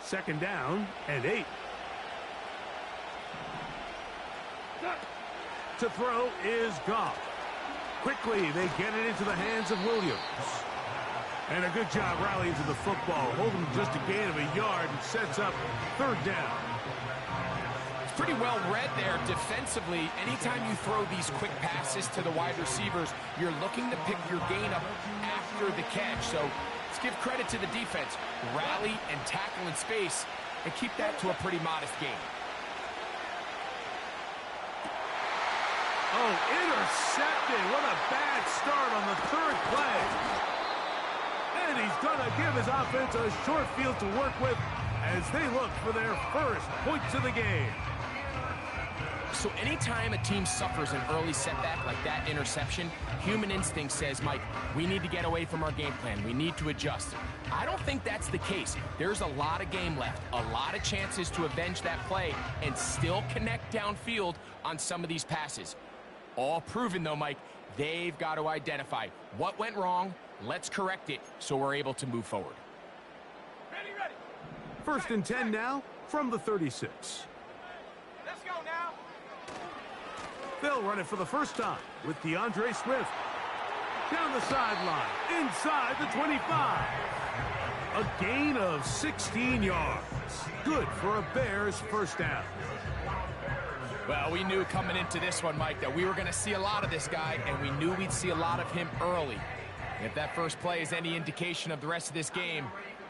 Second down and 8. To throw is Goff. Quickly, they get it into the hands of Williams. And a good job rallying to the football, holding just a gain of a yard and sets up third down. It's pretty well read there defensively. Anytime you throw these quick passes to the wide receivers, you're looking to pick your gain up after the catch. So let's give credit to the defense. Rally and tackle in space and keep that to a pretty modest gain. Oh, intercepted. What a bad start on the third play. And he's going to give his offense a short field to work with as they look for their first points of the game. So anytime a team suffers an early setback like that interception, human instinct says, Mike, we need to get away from our game plan. We need to adjust. I don't think that's the case. There's a lot of game left, a lot of chances to avenge that play and still connect downfield on some of these passes. All proven, though, Mike, they've got to identify what went wrong. Let's correct it so we're able to move forward. Ready. First and 10 now from the 36. Let's go now. They'll run it for the first time with DeAndre Swift. Down the sideline, inside the 25. A gain of 16 yards. Good for a Bears first down. Well, we knew coming into this one, Mike, that we were going to see a lot of this guy, and we knew we'd see a lot of him early. And if that first play is any indication of the rest of this game,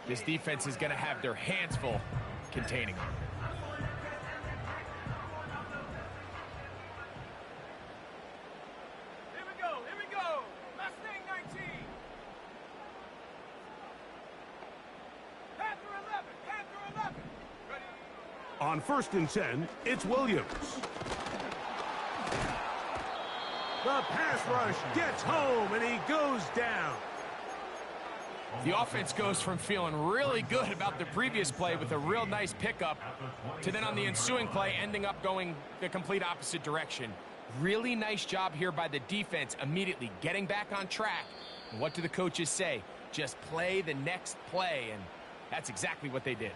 this defense is going to have their hands full containing him. Here we go. Mustang 19. Panther 11. Ready. On first and 10, it's Williams. The pass rush gets home, and he goes down. The offense goes from feeling really good about the previous play with a real nice pickup to then on the ensuing play ending up going the complete opposite direction. Really nice job here by the defense immediately getting back on track. And what do the coaches say? Just play the next play, and that's exactly what they did.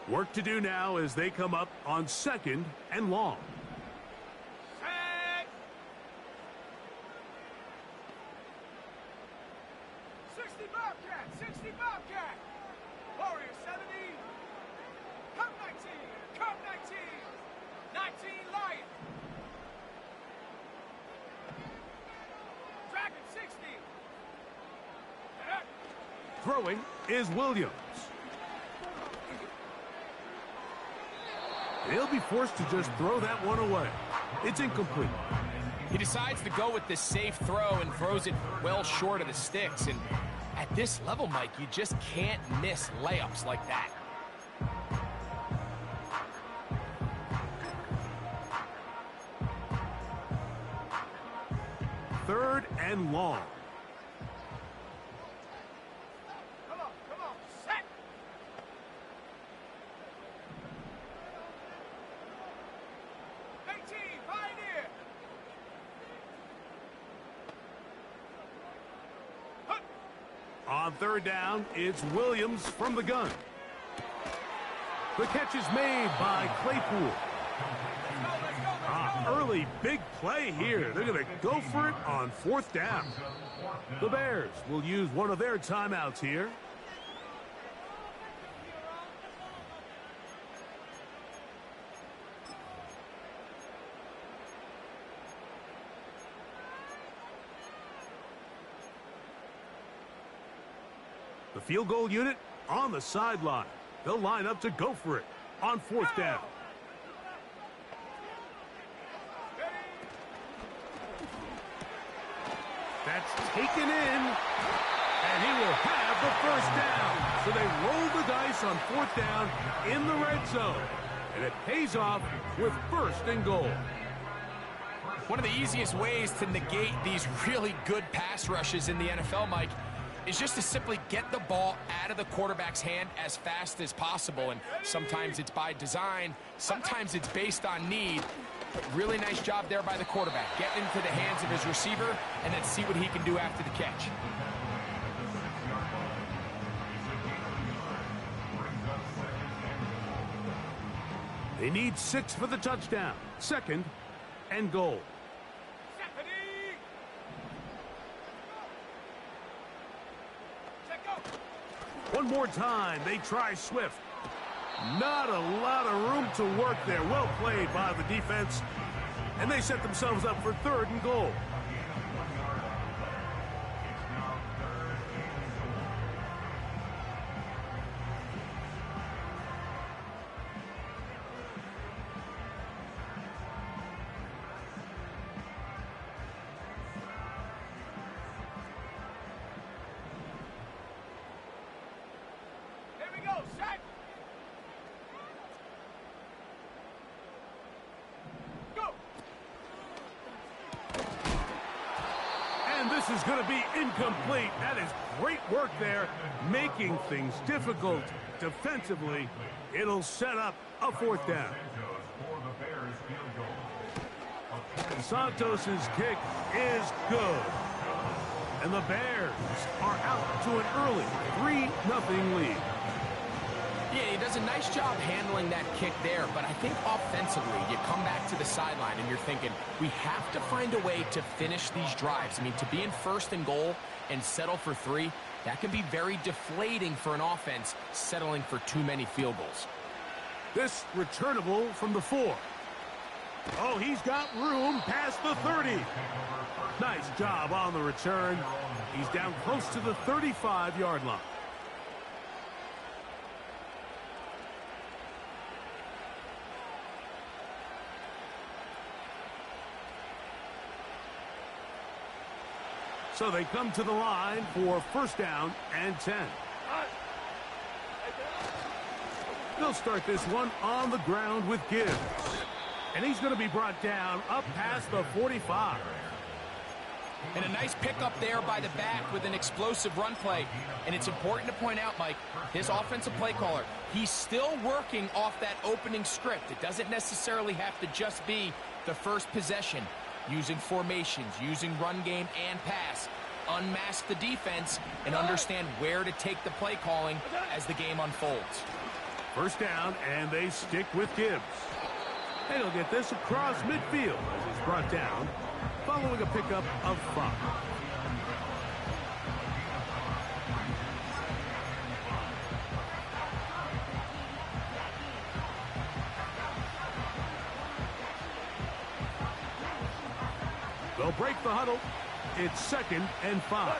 Work to do now as they come up on second and long. Set. 60 Bobcat. Warrior 70. Cup 19. 19 Lion. Dragon 60. Throwing is Williams. He'll be forced to just throw that one away. It's incomplete. He decides to go with this safe throw and throws it well short of the sticks. And at this level, Mike, you just can't miss layups like that. Third and long. Come on. Set. Pioneer. On third down, it's Williams from the gun. The catch is made by Claypool. Early big play here. They're going to go for it on fourth down. The Bears will use one of their timeouts here. The field goal unit on the sideline. They'll line up to go for it on fourth down. That's taken in, and he will have the first down. So they roll the dice on fourth down in the red zone, and it pays off with first and goal. One of the easiest ways to negate these really good pass rushes in the NFL, Mike, is just to simply get the ball out of the quarterback's hand as fast as possible. And sometimes it's by design, sometimes it's based on need. Really nice job there by the quarterback. Get into the hands of his receiver and then see what he can do after the catch. They need 6 for the touchdown. 2nd and goal. Stephanie! Check go! One more time, they try Swift. Not a lot of room to work there. Well played by the defense. And they set themselves up for 3rd and goal. Here we go, set! Go! And this is going to be incomplete. That is great work there, making things difficult defensively. It'll set up a 4th down. Santos's kick is good. And the Bears are out to an early 3-0 lead. Yeah, he does a nice job handling that kick there, but I think offensively, you come back to the sideline and you're thinking, we have to find a way to finish these drives. I mean, to be in 1st and goal and settle for 3, that can be very deflating for an offense settling for too many field goals. This returnable from the 4. Oh, he's got room past the 30. Nice job on the return. He's down close to the 35-yard line. So they come to the line for 1st down and 10. They'll start this one on the ground with Gibbs. And he's going to be brought down up past the 45. And a nice pickup there by the back with an explosive run play. And it's important to point out, Mike, his offensive play caller, he's still working off that opening script. It doesn't necessarily have to just be the first possession. Using formations, using run game and pass. Unmask the defense and understand where to take the play calling as the game unfolds. 1st down, and they stick with Gibbs. And he'll get this across midfield as he's brought down following a pickup of 5. They'll break the huddle. It's 2nd and 5.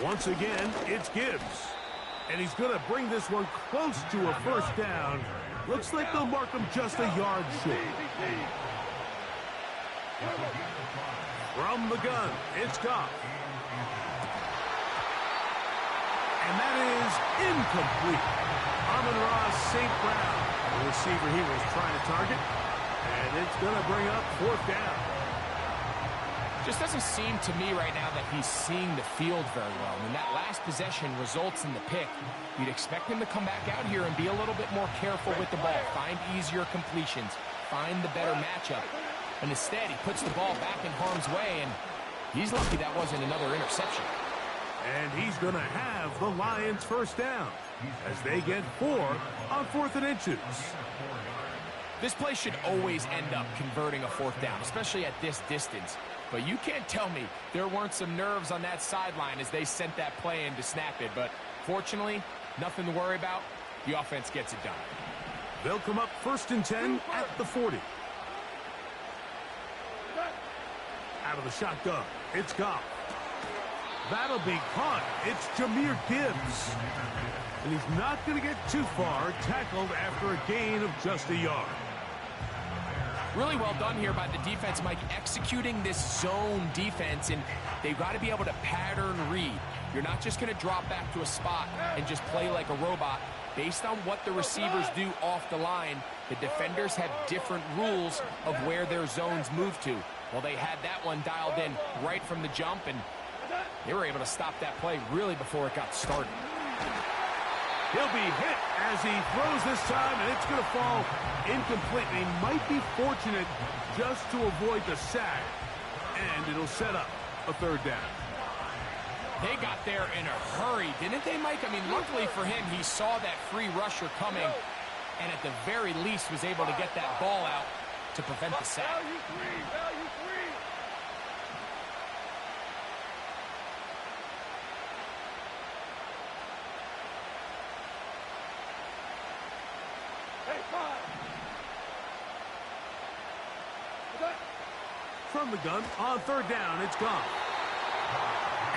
Once again, it's Gibbs. And he's going to bring this one close to a 1st down. Looks like they'll mark him just a yard short. From the gun, it's Goff. And that is incomplete. Amon-Ra St. Brown, the receiver he was trying to target. And it's going to bring up 4th down. Just doesn't seem to me right now that he's seeing the field very well. When that last possession results in the pick, you'd expect him to come back out here and be a little bit more careful with the ball, find easier completions, find the better matchup. And instead, he puts the ball back in harm's way, and he's lucky that wasn't another interception. And he's going to have the Lions 1st down as they get 4 on 4th and inches. This play should always end up converting a 4th down, especially at this distance. But you can't tell me there weren't some nerves on that sideline as they sent that play in to snap it. But fortunately, nothing to worry about. The offense gets it done. They'll come up 1st and 10 at the 40. Out of the shotgun, it's Goff. That'll be caught. It's Jahmyr Gibbs. And he's not going to get too far, tackled after a gain of just a yard. Really well done here by the defense, Mike, executing this zone defense, and they've got to be able to pattern read. You're not just going to drop back to a spot and just play like a robot. Based on what the receivers do off the line, the defenders have different rules of where their zones move to. Well, they had that one dialed in right from the jump, and they were able to stop that play really before it got started. He'll be hit as he throws this time, and it's going to fall incomplete. And he might be fortunate just to avoid the sack, and it'll set up a third down. They got there in a hurry, didn't they, Mike? I mean, luckily for him, he saw that free rusher coming, and at the very least was able to get that ball out to prevent the sack. Value three, value three. Hey, five. From the gun, on third down, it's gone.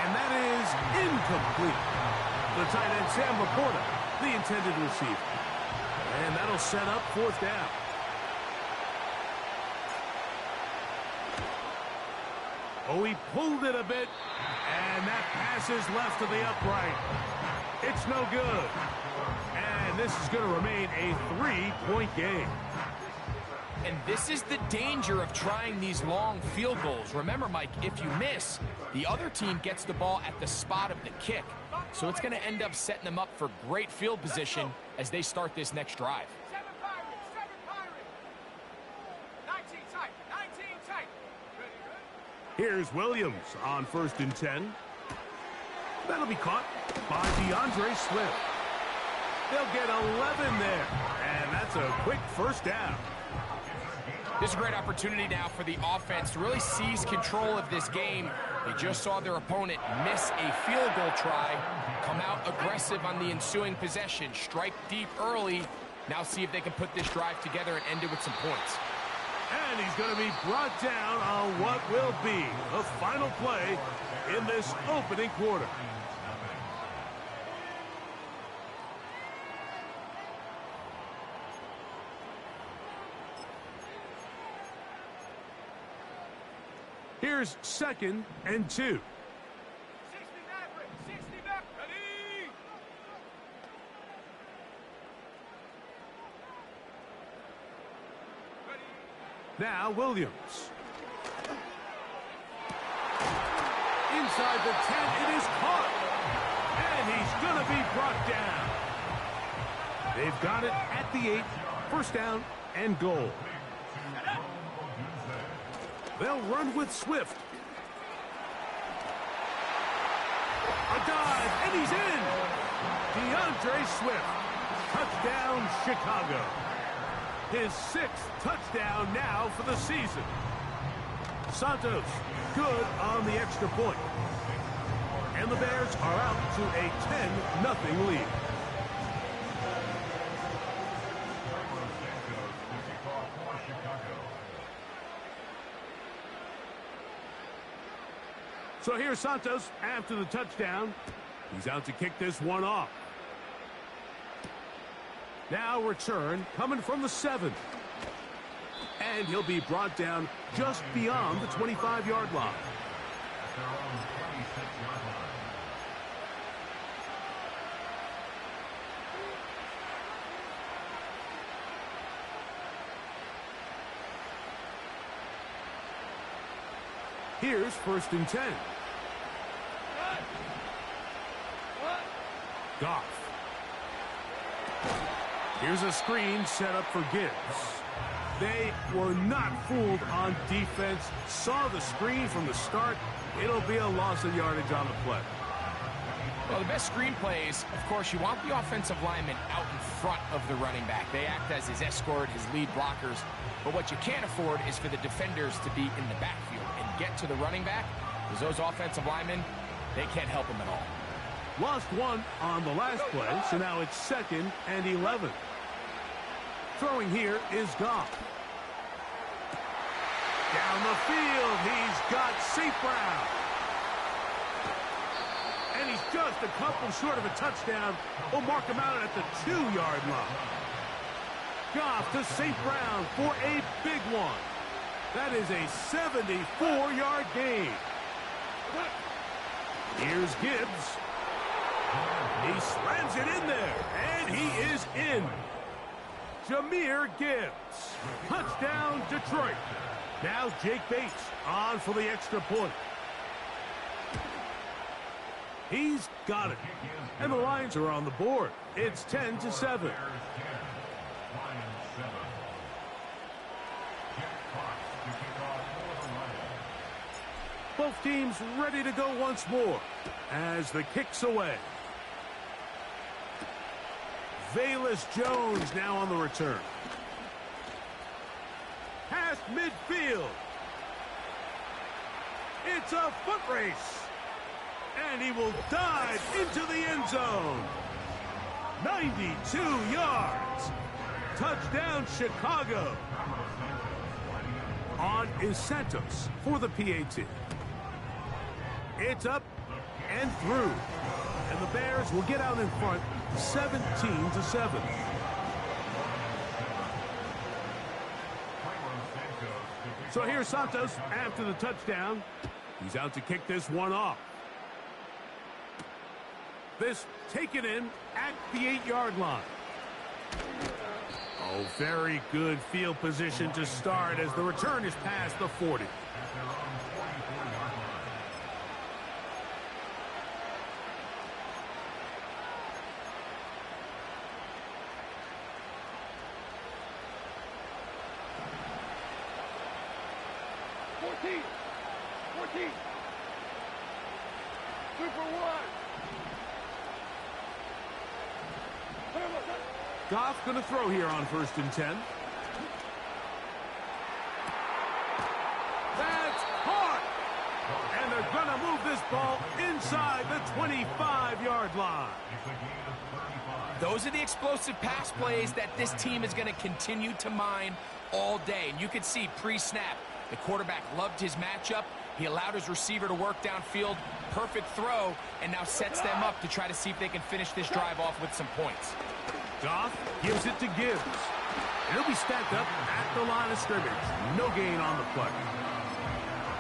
And that is incomplete. The tight end, Sam Laporta, the intended receiver. And that'll set up fourth down. Oh, he pulled it a bit, and that pass is left to the upright. It's no good. And this is going to remain a 3-point game. And this is the danger of trying these long field goals. Remember, Mike, if you miss, the other team gets the ball at the spot of the kick. So it's going to end up setting them up for great field position as they start this next drive. 7 Pirates. 19 tight, 19 tight. Here's Williams on 1st and 10. That'll be caught by DeAndre Swift. They'll get 11 there, and that's a quick first down. This is a great opportunity now for the offense to really seize control of this game. They just saw their opponent miss a field goal try, come out aggressive on the ensuing possession, strike deep early. Now see if they can put this drive together and end it with some points. And he's going to be brought down on what will be the final play in this opening quarter. Here's 2nd and 2. 60 Maverick, 60 Maverick. Ready? Now Williams. Inside the 10, it is caught. And he's going to be brought down. They've got it at the 8. First down and goal. They'll run with Swift. A dive, and he's in. DeAndre Swift. Touchdown, Chicago. His 6th touchdown now for the season. Santos, good on the extra point. And the Bears are out to a 10-0 lead. So here's Santos after the touchdown. He's out to kick this one off. Now return coming from the 7. And he'll be brought down just beyond the 25-yard line. Here's 1st and 10. Goff. Here's a screen set up for Gibbs. They were not fooled on defense. Saw the screen from the start. It'll be a loss of yardage on the play. Well, the best screen plays, of course, you want the offensive lineman out in front of the running back. They act as his escort, his lead blockers. But what you can't afford is for the defenders to be in the backfield and get to the running back, because those offensive linemen, they can't help him at all. Lost one on the last play, so now it's 2nd and 11. Throwing here is Goff. Down the field, he's got St. Brown. And he's just a couple short of a touchdown. We'll mark him out at the 2-yard line. Goff to St. Brown for a big one. That is a 74-yard gain. Here's Gibbs. He slams it in there, and he is in. Jahmyr Gibbs. Touchdown, Detroit. Now Jake Bates on for the extra point. He's got it. And the Lions are on the board. It's 10-7. Both teams ready to go once more as the kick's away. Velus Jones now on the return. Past midfield. It's a foot race. And he will dive into the end zone. 92 yards. Touchdown, Chicago. On is Santos for the PAT. It's up and through. And the Bears will get out in front 17-7. So here's Santos after the touchdown. He's out to kick this one off. This taken in at the 8-yard line. Oh, very good field position to start as the return is past the 40. Goff going to throw here on 1st and 10. That's hard. And they're going to move this ball inside the 25-yard line. Those are the explosive pass plays that this team is going to continue to mine all day. And you can see pre-snap, the quarterback loved his matchup. He allowed his receiver to work downfield. Perfect throw, and now sets them up to try to see if they can finish this drive off with some points. Goff gives it to Gibbs. And he'll be stacked up at the line of scrimmage. No gain on the play.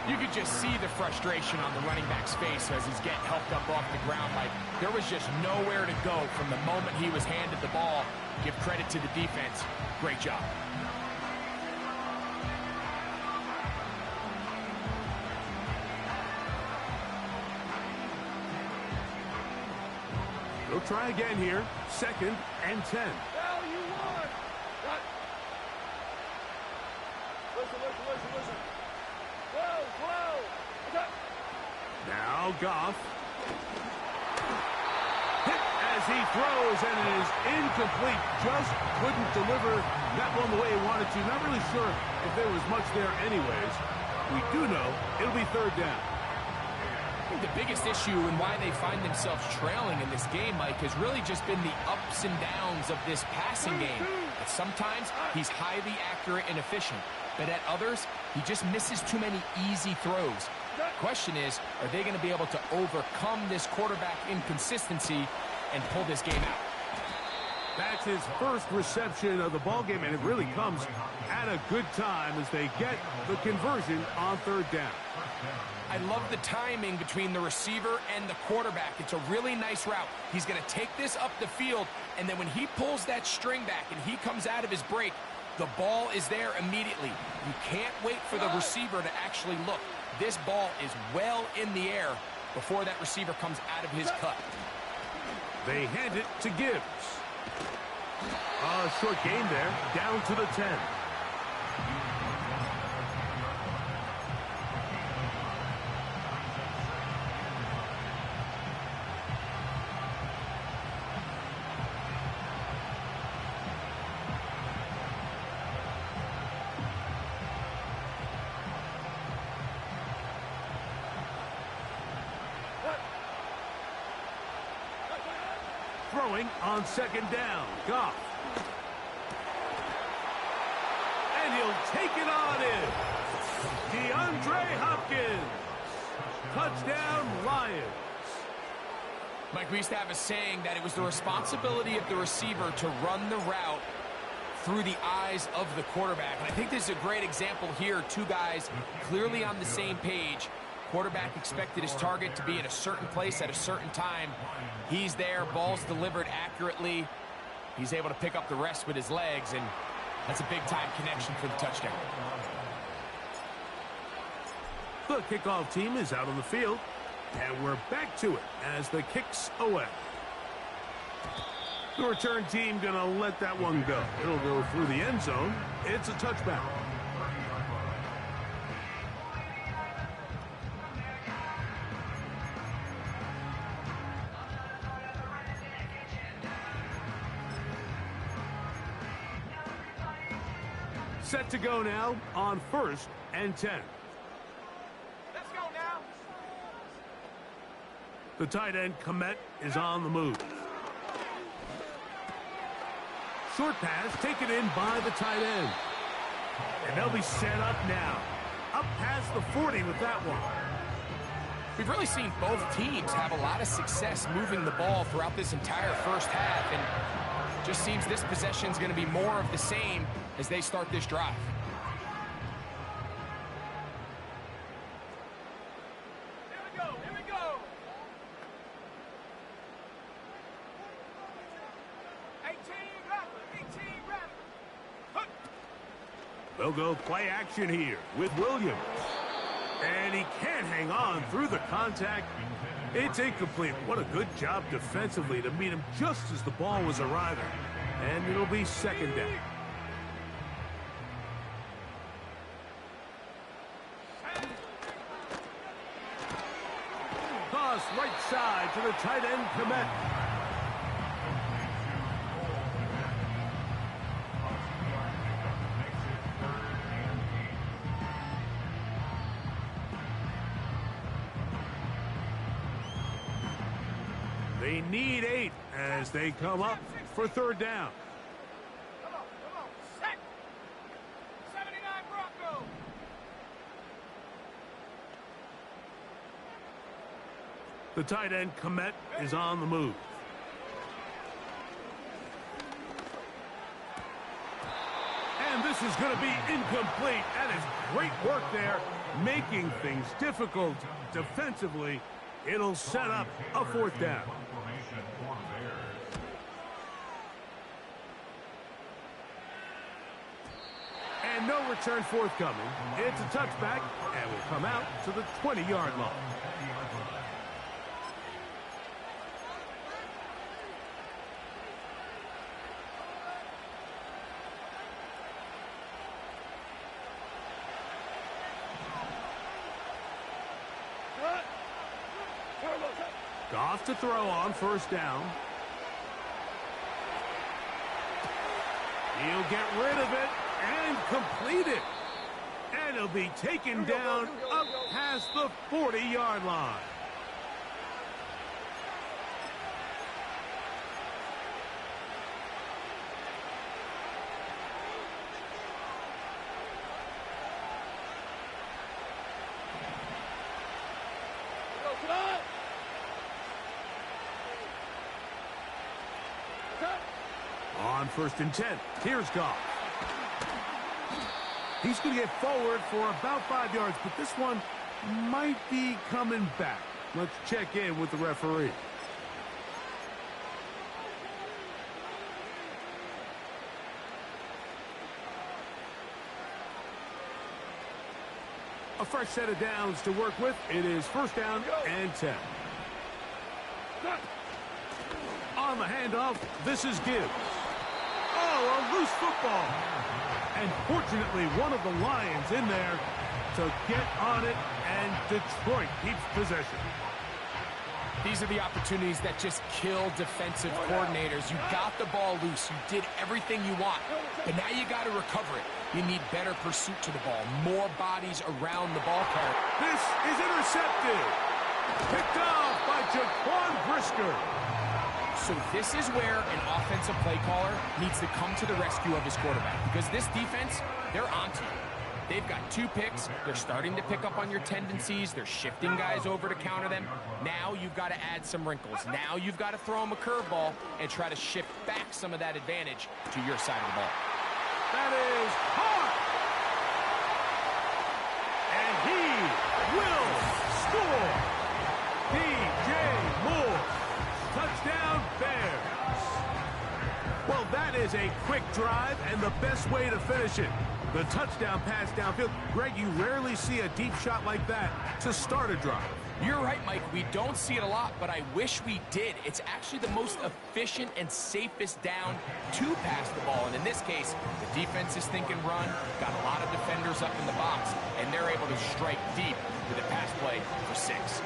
You could just see the frustration on the running back's face as he's getting helped up off the ground. Like, there was just nowhere to go from the moment he was handed the ball. Give credit to the defense. Great job. They'll try again here. 2nd and 10. Well, you won. Cut. Listen. Whoa. Cut. Now Goff. Hit as he throws, and it is incomplete. Just couldn't deliver that one the way he wanted to. Not really sure if there was much there anyways. We do know it'll be 3rd down. I think the biggest issue and why they find themselves trailing in this game, Mike, has really just been the ups and downs of this passing game. At sometimes, he's highly accurate and efficient, but at others, he just misses too many easy throws. The question is, are they going to be able to overcome this quarterback inconsistency and pull this game out? That's his first reception of the ballgame, and it really comes at a good time as they get the conversion on 3rd down. I love the timing between the receiver and the quarterback. It's a really nice route. He's going to take this up the field, and then when he pulls that string back and he comes out of his break, the ball is there immediately. You can't wait for the receiver to actually look. This ball is well in the air before that receiver comes out of his cut. They hand it to Gibbs. A short gain there, down to the 10. Throwing on 2nd down. Goff. And he'll take it on in. DeAndre Hopkins. Touchdown, Lions. Mike, we used to have a saying that it was the responsibility of the receiver to run the route through the eyes of the quarterback. And I think this is a great example here. Two guys clearly on the same page. Quarterback expected his target to be in a certain place at a certain time. He's there, ball's delivered accurately. He's able to pick up the rest with his legs, and that's a big-time connection for the touchdown. The kickoff team is out on the field. And we're back to it as the kick's away. The return team going to let that one go. It'll go through the end zone. It's a touchback. Set to go now on 1st and 10. Let's go now. The tight end, Komet, is on the move. Short pass taken in by the tight end. And they'll be set up now. Up past the 40 with that one. We've really seen both teams have a lot of success moving the ball throughout this entire first half, and just seems this possession is going to be more of the same as they start this drive. Here we go. Here we go. 18 rather. They'll go play action here with Williams. And he can't hang on through the contact. It's incomplete. What a good job defensively to meet him just as the ball was arriving. And it'll be second down. Toss right side to the tight end, Komet. They need 8 as they come up for third down. Come on. Set. 79 Broncos. The tight end, Komet, is on the move. And this is going to be incomplete. That is great work there, making things difficult defensively. It'll set up a fourth down. And no return forthcoming. It's a touchback and will come out to the 20-yard line. Goff to throw on first down. He'll get rid of it and complete it. And he'll be taken down up past the 40-yard line. On 1st and 10, here's Goff. He's going to get forward for about 5 yards, but this one might be coming back. Let's check in with the referee. A fresh set of downs to work with. It is 1st down and 10. On the handoff, this is Gibbs. Oh, a loose football. And fortunately, one of the Lions in there to get on it, and Detroit keeps possession. These are the opportunities that just kill defensive coordinators. You got the ball loose. You did everything you want. But now you got to recover it. You need better pursuit to the ball. More bodies around the ball carrier. This is intercepted. Picked off by Jaquan Brisker. So this is where an offensive play caller needs to come to the rescue of his quarterback. Because this defense, they're onto you. They've got 2 picks. They're starting to pick up on your tendencies. They're shifting guys over to counter them. Now you've got to add some wrinkles. Now you've got to throw them a curveball and try to shift back some of that advantage to your side of the ball. That is hard. And he will score. DJ Moore. Touchdown, Bears. Well, that is a quick drive and the best way to finish it. The touchdown pass downfield. Greg, you rarely see a deep shot like that to start a drive. You're right, Mike. We don't see it a lot, but I wish we did. It's actually the most efficient and safest down to pass the ball. And in this case, the defense is thinking run, got a lot of defenders up in the box, and they're able to strike deep with a pass play for 6.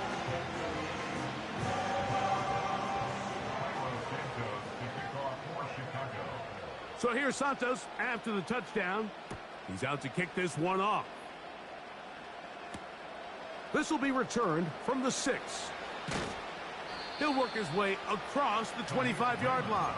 So here's Santos after the touchdown. He's out to kick this one off. This will be returned from the 6. He'll work his way across the 25-yard line.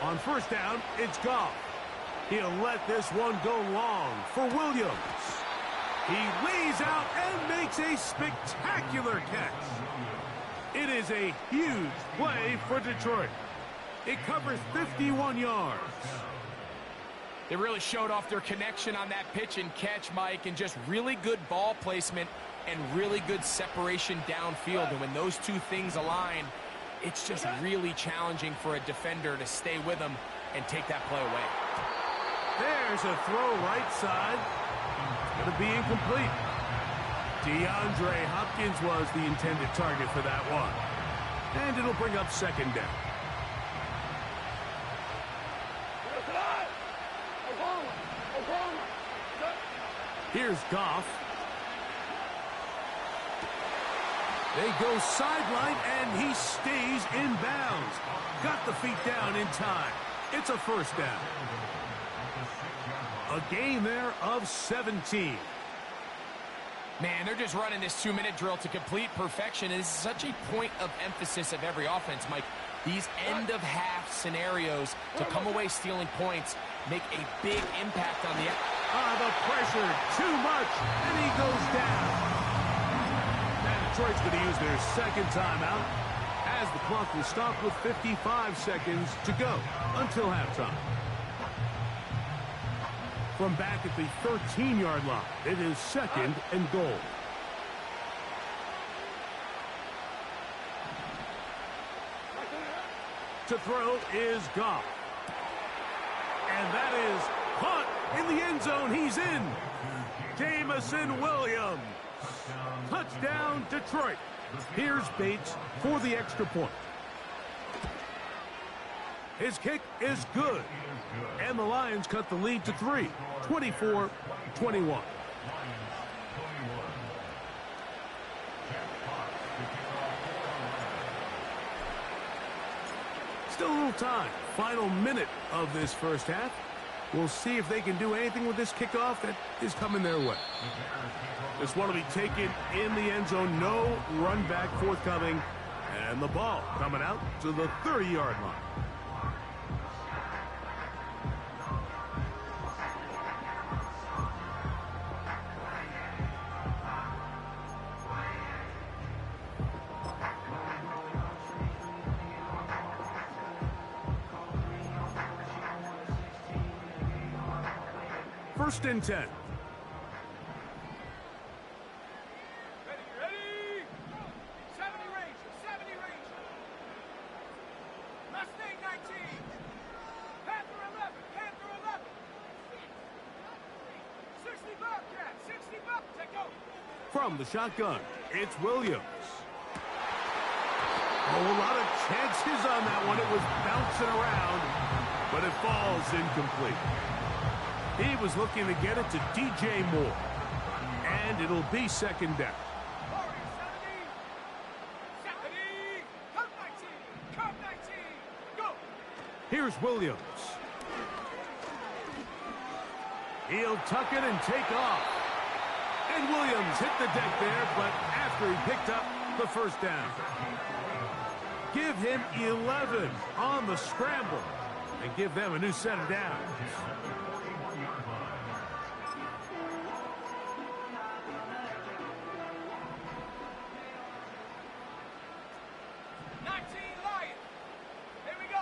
On first down, it's Goff. He'll let this one go long for Williams. He lays out and makes a spectacular catch. It is a huge play for Detroit. It covers 51 yards. They really showed off their connection on that pitch and catch, Mike, and just really good ball placement and really good separation downfield. And when those two things align, it's just really challenging for a defender to stay with him and take that play away. There's a throw right side. It's going to be incomplete. DeAndre Hopkins was the intended target for that one. And it'll bring up second down. Here's Goff. They go sideline, and he stays in bounds. Got the feet down in time. It's a first down. A gain there of 17. Man, they're just running this 2-minute drill to complete perfection. It's such a point of emphasis of every offense, Mike. These end-of-half scenarios to come away stealing points make a big impact on the... The pressure, too much, and he goes down. Detroit's going to use their second timeout as the clock will stop with 55 seconds to go until halftime. From back at the 13-yard line, it is second and goal. To throw is Goff. And that is caught in the end zone. He's in. Jamison Williams. Touchdown, Detroit. Here's Bates for the extra point. His kick is good. And the Lions cut the lead to 3, 24-21. Still a little time. Final minute of this first half. We'll see if they can do anything with this kickoff that is coming their way. This one will be taken in the end zone. No run back forthcoming. And the ball coming out to the 30-yard line. First and 10. Ready, ready! 70 Ranger, 70 Ranger. Mustang 19. Panther 11, Panther 11. 60 Bobcat, 60 Bobcat, go! From the shotgun, it's Williams. Oh, a lot of chances on that one. It was bouncing around, but it falls incomplete. He was looking to get it to DJ Moore. And it'll be second down. 70, come 19, come 19, go! Here's Williams. He'll tuck it and take off. And Williams hit the deck there, but after he picked up the first down. Give him 11 on the scramble and give them a new set of downs. Lions. Here we go,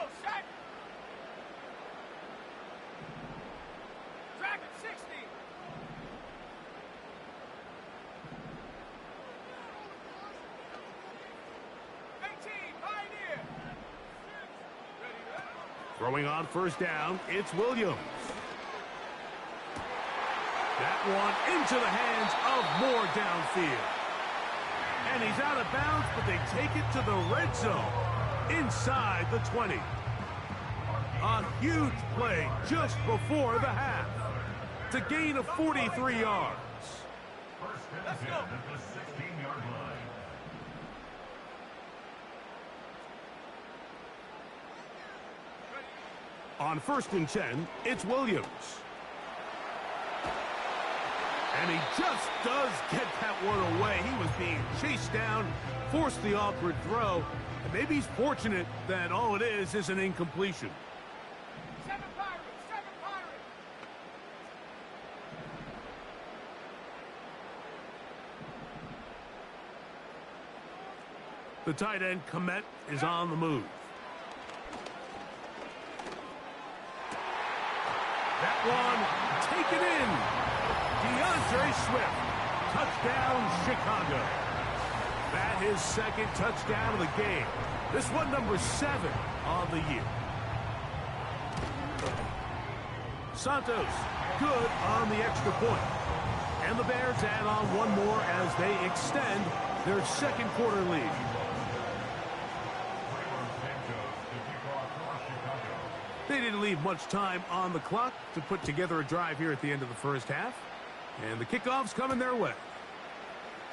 Throwing on first down, it's Williams. That one into the hands of Moore downfield. And he's out of bounds, but they take it to the red zone inside the 20. A huge play just before the half. It's a gain of 43 yards. Let's go. On 1st and 10, it's Williams. And he just does get that one away. He was being chased down, forced the awkward throw, and maybe he's fortunate that all it is an incompletion. 7 Pirates, 7 Pirates. The tight end, Komet, is on the move. That one taken in. DeAndre Swift. Touchdown, Chicago. That his second touchdown of the game. This one number 7 of the year. Santos, good on the extra point. And the Bears add on one more as they extend their second quarter lead. They didn't leave much time on the clock to put together a drive here at the end of the first half. And the kickoff's coming their way.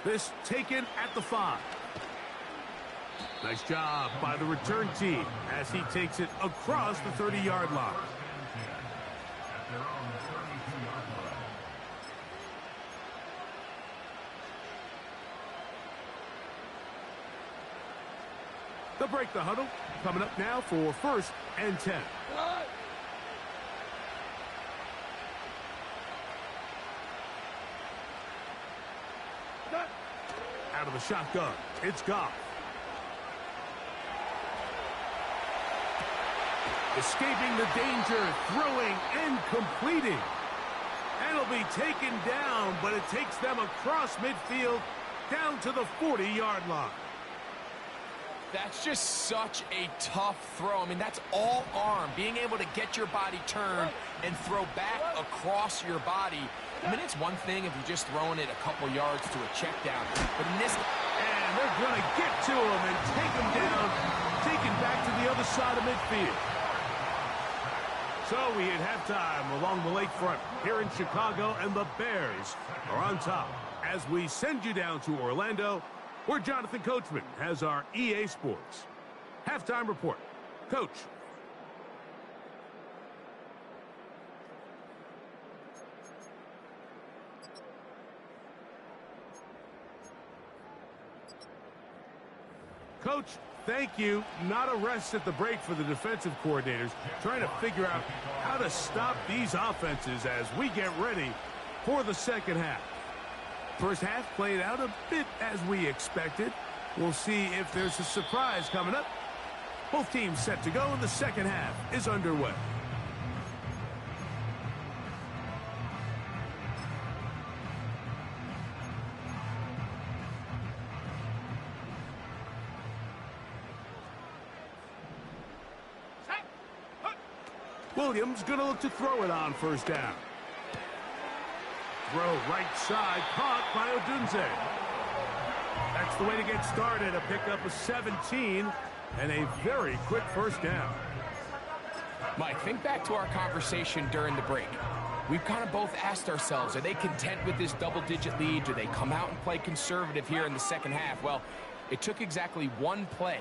This taken at the 5. Nice job by the return team as he takes it across the 30-yard line. They'll break the huddle. Coming up now for 1st and 10. Out of the shotgun, it's Goff. Escaping the danger, throwing and completing. And it'll be taken down, but it takes them across midfield down to the 40-yard line. That's just such a tough throw. I mean, that's all arm. Being able to get your body turned and throw back across your body. I mean, it's one thing if you're just throwing it a couple yards to a check down. But in this... And they're going to get to him and take him down, taken back to the other side of midfield. So we hit halftime along the lakefront here in Chicago, and the Bears are on top as we send you down to Orlando, where Jonathan Coachman has our EA Sports halftime report. Coach. Coach, thank you. Not a rest at the break for the defensive coordinators, trying to figure out how to stop these offenses as we get ready for the second half. First half played out a bit as we expected. We'll see if there's a surprise coming up. Both teams set to go, and the second half is underway. Williams going to look to throw it on first down. Throw right side, caught by Odunze. That's the way to get started. A pickup of 17 and a very quick first down. Mike, think back to our conversation during the break. We've kind of both asked ourselves, are they content with this double-digit lead? Do they come out and play conservative here in the second half? Well, it took exactly one play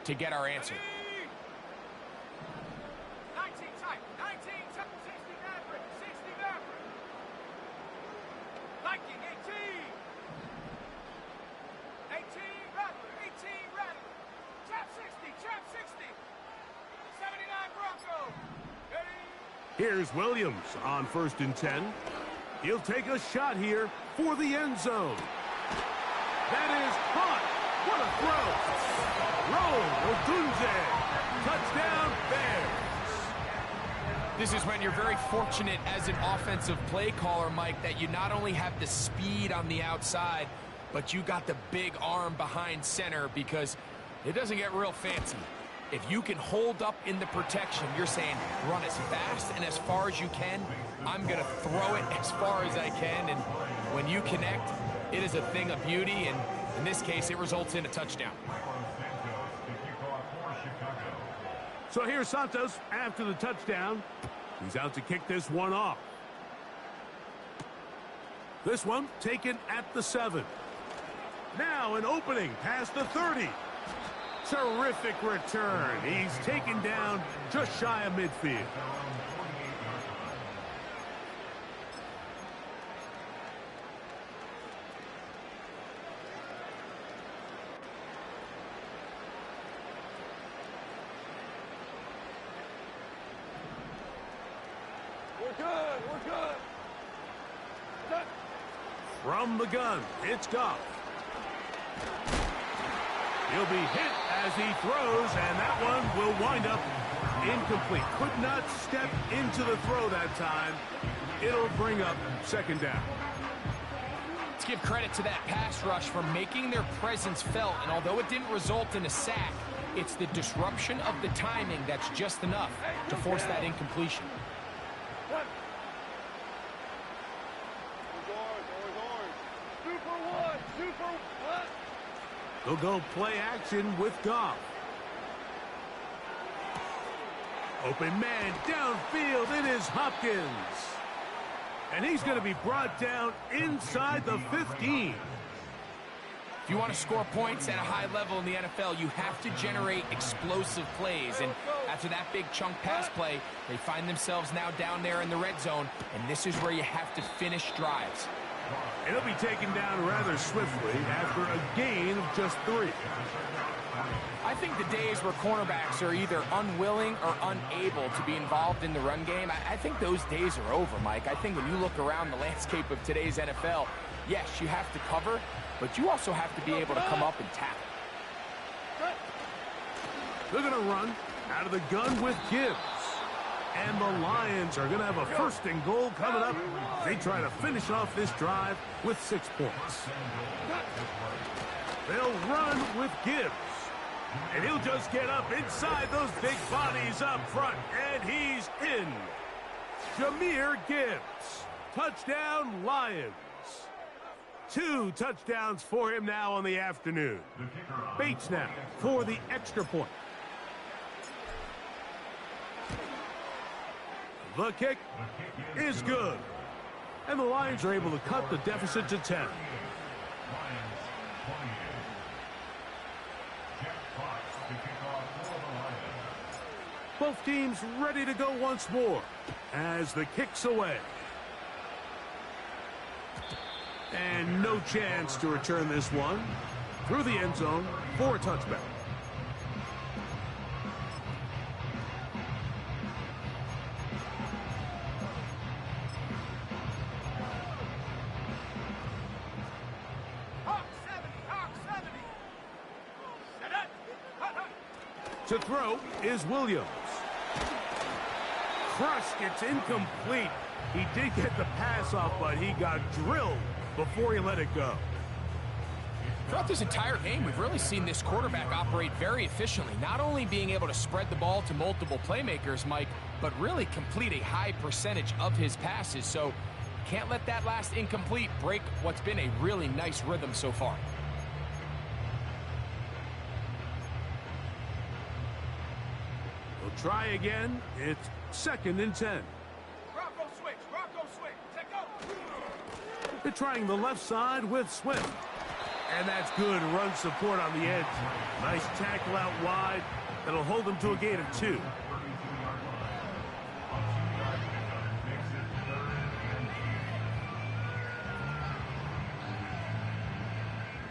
to get our answer. 19 tight, 19, 60 Maverick, 60 Maverick. Viking, 18. 18 Rattler, 18 Rattler. Trap 60, 79 Bronco. Here's Williams on 1st and 10. He'll take a shot here for the end zone. That is caught. What a throw. Roll, Odunze. Touchdown, Bears. This is when you're very fortunate as an offensive play caller, Mike, that you not only have the speed on the outside, but you got the big arm behind center, because it doesn't get real fancy. If you can hold up in the protection, you're saying run as fast and as far as you can. I'm going to throw it as far as I can, and when you connect, it is a thing of beauty, and in this case, it results in a touchdown. So here's Santos after the touchdown. He's out to kick this one off. This one taken at the 7. Now an opening past the 30. Terrific return. He's taken down just shy of midfield. We're good. We're good. Done. From the gun, it's Goff. He'll be hit as he throws, and that one will wind up incomplete. Could not step into the throw that time. It'll bring up second down. Let's give credit to that pass rush for making their presence felt, and although it didn't result in a sack, it's the disruption of the timing that's just enough to force that incompletion. Done. Super one. Super one. They'll go play action with Goff. Open man downfield. It is Hopkins. And he's going to be brought down inside the 15. If you want to score points at a high level in the NFL, you have to generate explosive plays. And after that big chunk pass play, they find themselves now down there in the red zone. And this is where you have to finish drives. And he'll be taken down rather swiftly after a gain of just 3. I think the days where cornerbacks are either unwilling or unable to be involved in the run game, I think those days are over, Mike. I think when you look around the landscape of today's NFL, yes, you have to cover, but you also have to be able to come up and tackle. They're going to run out of the gun with Gibbs. And the Lions are going to have a first and goal coming up. They try to finish off this drive with 6 points. They'll run with Gibbs. And he'll just get up inside those big bodies up front. And he's in. Jahmyr Gibbs. Touchdown, Lions. 2 touchdowns for him now on the afternoon. Bates now for the extra point. The kick is good. And the Lions are able to cut the deficit to 10. Both teams ready to go once more as the kick's away. And no chance to return this one through the end zone for a touchback. To throw is Williams. Crushed, it's incomplete. He did get the pass off, but he got drilled before he let it go. Throughout this entire game, we've really seen this quarterback operate very efficiently, not only being able to spread the ball to multiple playmakers, Mike, but really complete a high percentage of his passes. So can't let that last incomplete break what's been a really nice rhythm so far. Try again. It's 2nd and 10. Rocco switch. Rocco switch. Take go. They're trying the left side with Swift. And that's good run support on the edge. Nice tackle out wide. That'll hold them to a gain of 2.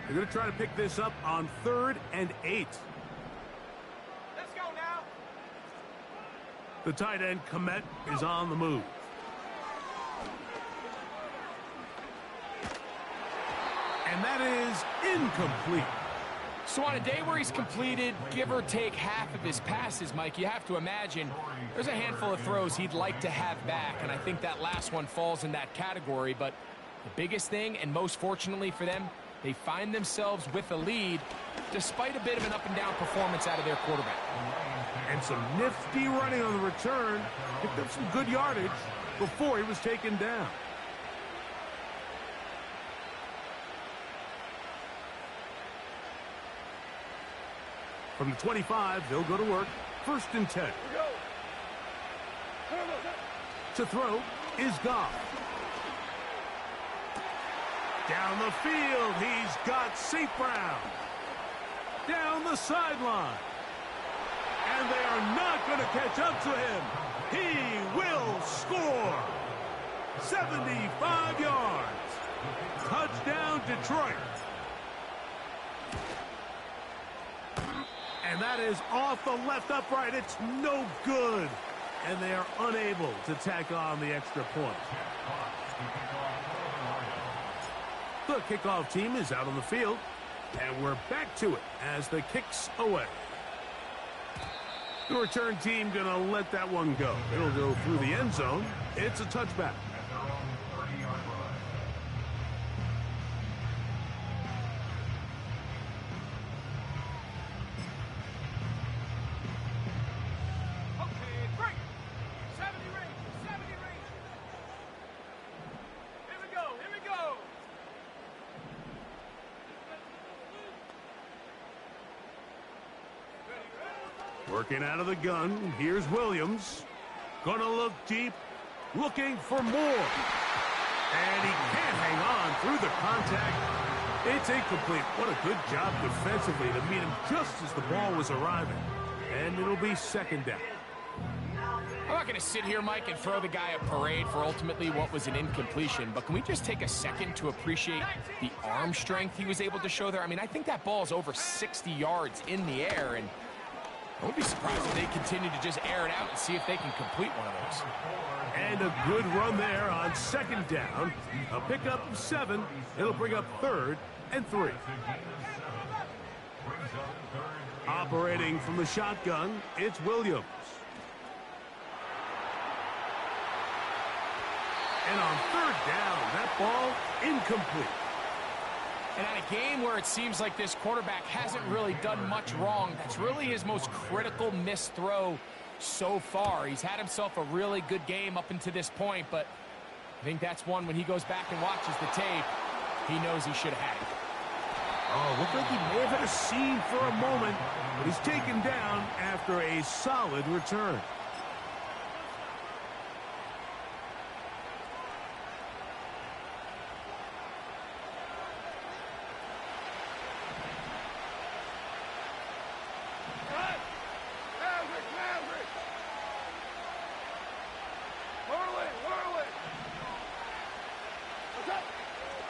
They're going to try to pick this up on 3rd and 8. Let's go now. The tight end, Komet, is on the move. And that is incomplete. So on a day where he's completed, give or take half of his passes, Mike, you have to imagine there's a handful of throws he'd like to have back, and I think that last one falls in that category. But the biggest thing, and most fortunately for them, they find themselves with a lead despite a bit of an up-and-down performance out of their quarterback. And some nifty running on the return. Picked up some good yardage before he was taken down. From the 25, they'll go to work. 1st and 10. To throw is Goff. Down the field, he's got St. Brown. Down the sideline. And they are not going to catch up to him. He will score. 75 yards. Touchdown, Detroit. And that is off the left upright. It's no good. And they are unable to tack on the extra point. The kickoff team is out on the field. And we're back to it as the kick's away. The return team going to let that one go. It'll go through the end zone. It's a touchback. Working out of the gun, here's Williams. Gonna look deep, looking for more. And he can't hang on through the contact. It's incomplete. What a good job defensively to meet him just as the ball was arriving. And it'll be 2nd down. I'm not going to sit here, Mike, and throw the guy a parade for ultimately what was an incompletion, but can we just take a second to appreciate the arm strength he was able to show there? I mean, I think that ball is over 60 yards in the air, and I wouldn't be surprised if they continue to just air it out and see if they can complete one of those. And a good run there on 2nd down. A pickup of 7. It'll bring up 3rd and 3. Operating from the shotgun, it's Williams. And on 3rd down, that ball incomplete. And at a game where it seems like this quarterback hasn't really done much wrong, that's really his most critical missed throw so far. He's had himself a really good game up until this point, but I think that's one when he goes back and watches the tape, he knows he should have had it. Oh, looked like he may have had a seam for a moment, but he's taken down after a solid return.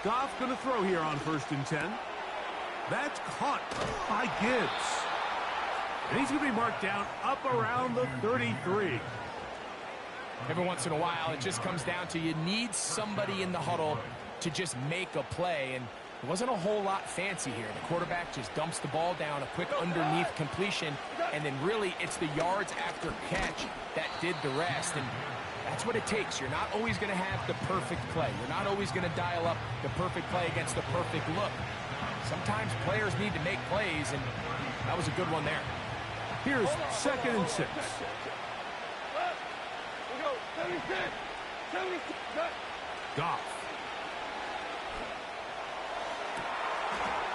Goff going to throw here on 1st and 10. That's caught by Gibbs. And he's going to be marked down up around the 33. Every once in a while, it just comes down to you need somebody in the huddle to just make a play. And it wasn't a whole lot fancy here. The quarterback just dumps the ball down, a quick underneath completion, and then really it's the yards after catch that did the rest. And that's what it takes. You're not always going to have the perfect play. You're not always going to dial up the perfect play against the perfect look. Sometimes players need to make plays, and that was a good one there. Here's 2nd and 6. Goff.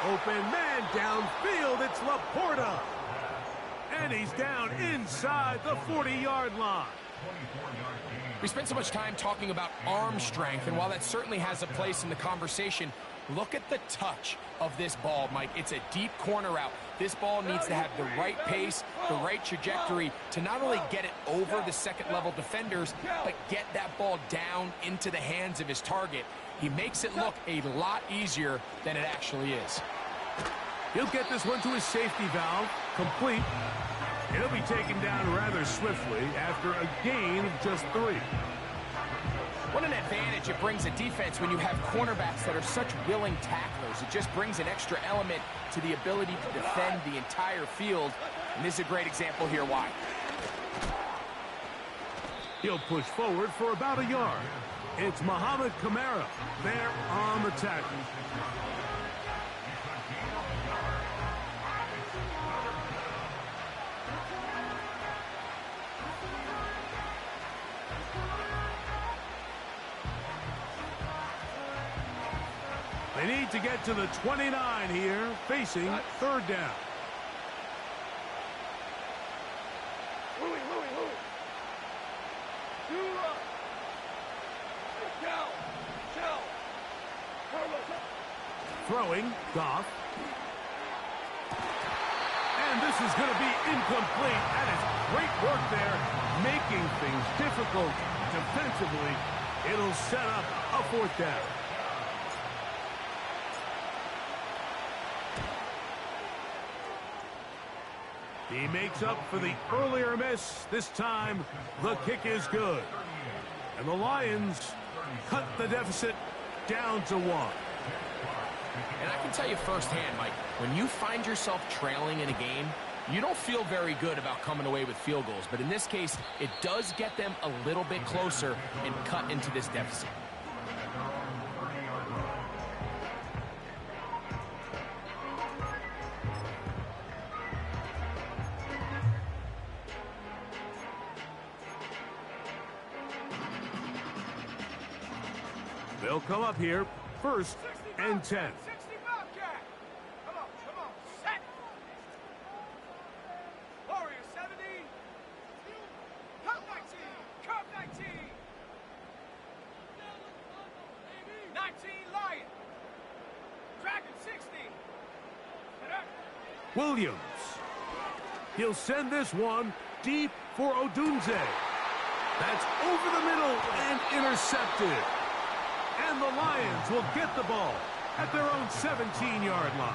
Open man downfield. It's Laporta. And he's down inside the 40-yard line. We spent so much time talking about arm strength, and while that certainly has a place in the conversation, look at the touch of this ball, Mike. It's a deep corner route. This ball needs to have the right pace, the right trajectory to not only get it over the second-level defenders, but get that ball down into the hands of his target. He makes it look a lot easier than it actually is. He'll get this one to his safety valve, complete. It'll be taken down rather swiftly after a gain of just 3. What an advantage it brings a defense when you have cornerbacks that are such willing tacklers. It just brings an extra element to the ability to defend the entire field. And this is a great example here why. He'll push forward for about a yard. It's Muhammad Kamara there on the tackle. They need to get to the 29 here, facing third down. Throwing, Goff. And this is going to be incomplete. That is great work there, making things difficult defensively. It'll set up a fourth down. He makes up for the earlier miss. This time, the kick is good. And the Lions cut the deficit down to 1. And I can tell you firsthand, Mike, when you find yourself trailing in a game, you don't feel very good about coming away with field goals. But in this case, it does get them a little bit closer and cut into this deficit. They'll come up here, 1st and 10. 60 Bobcat. Come on, set. Warrior 70. Cut 19. Cut 19. 19 Lion. Dragon 60. Williams. He'll send this one deep for Odunze. That's over the middle and intercepted. And the Lions will get the ball at their own 17-yard line.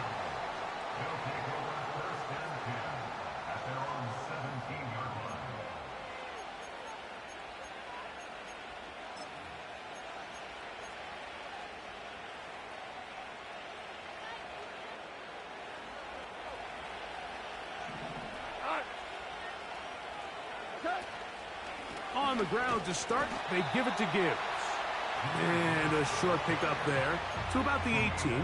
On the ground to start, they give it to Gibbs. And a short pickup there to about the 18.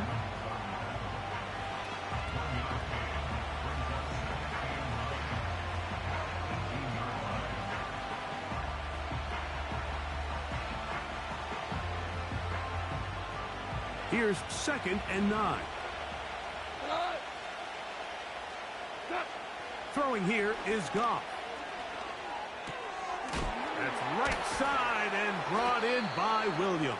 Here's 2nd and 9. Throwing here is Goff. That's right side and brought in by Williams.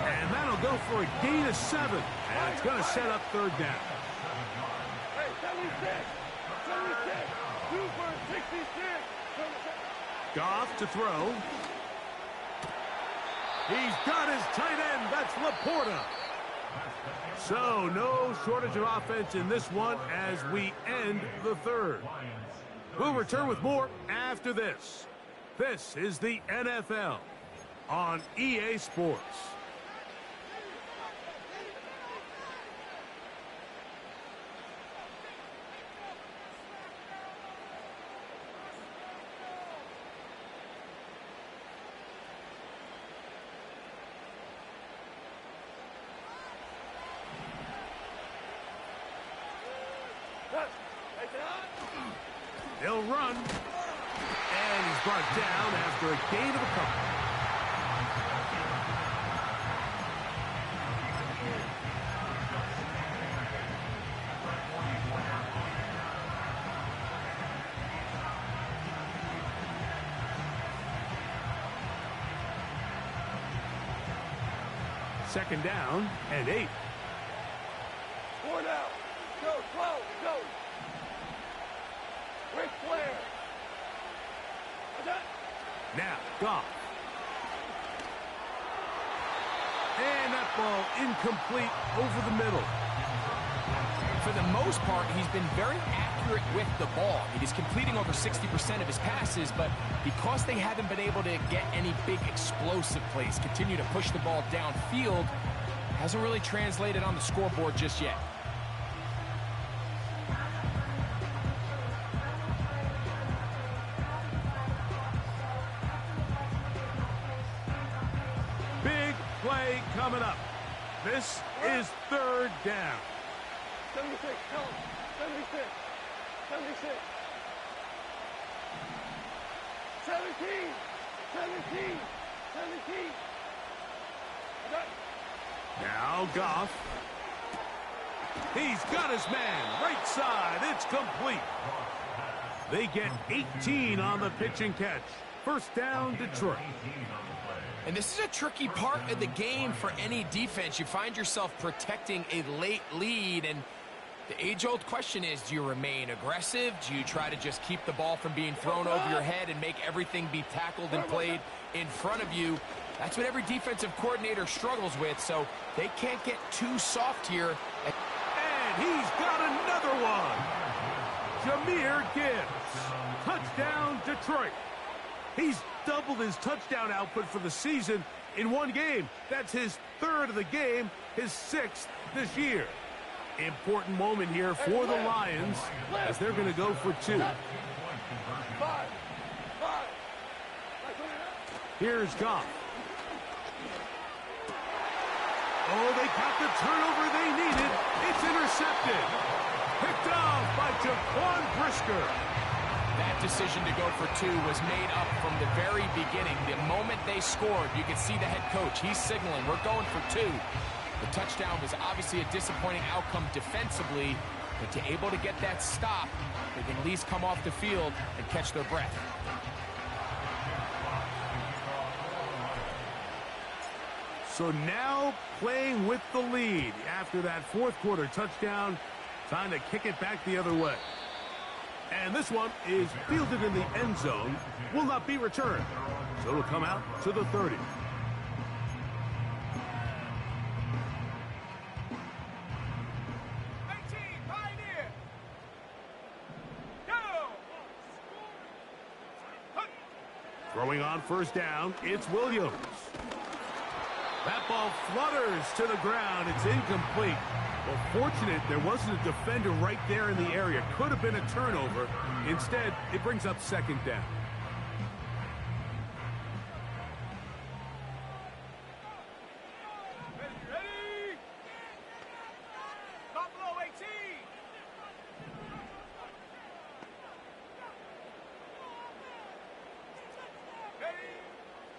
And that'll go for a gain of 7. And it's going to set up 3rd down. Hey, 76. 76. 2 for 66. Goff to throw. He's got his tight end. That's Laporta. So no shortage of offense in this one as we end the 3rd. We'll return with more after this. This is the NFL on EA Sports. They'll run. And he's brought down after a gain of a couple. Second down and 8. 4 down. Go, go. Ric Flair. Now, Goff. And that ball incomplete over the middle. For the most part, he's been very accurate with the ball. He's completing over 60% of his passes, but because they haven't been able to get any big explosive plays, continue to push the ball downfield, hasn't really translated on the scoreboard just yet. Play coming up. This is 3rd down. 76, tell him. 76. 76. 17. 17. 17. Now Goff. He's got his man. Right side. It's complete. They get 18 on the pitch and catch. First down, Detroit. And this is a tricky part of the game for any defense. You find yourself protecting a late lead, and the age-old question is, do you remain aggressive? Do you try to just keep the ball from being thrown over your head and make everything be tackled and played in front of you? That's what every defensive coordinator struggles with, so they can't get too soft here. And he's got another one. Jahmyr Gibbs. Touchdown, Detroit. He's doubled his touchdown output for the season in one game. That's his third of the game, his sixth this year. Important moment here for the Lions as they're going to go for two. Here's Goff. Oh, they got the turnover they needed. It's intercepted. Picked off by Jaquan Brisker. That decision to go for two was made up from the very beginning. The moment they scored, you could see the head coach. He's signaling, we're going for two. The touchdown was obviously a disappointing outcome defensively, but to able to get that stop, they can at least come off the field and catch their breath. So now playing with the lead after that fourth quarter touchdown, time to kick it back the other way. And this one is fielded in the end zone, will not be returned. So it'll come out to the 30. Throwing on first down, it's Williams. That ball flutters to the ground. It's incomplete. Well, fortunate there wasn't a defender right there in the area. Could have been a turnover. Instead, it brings up second down. Ready? Top below 18.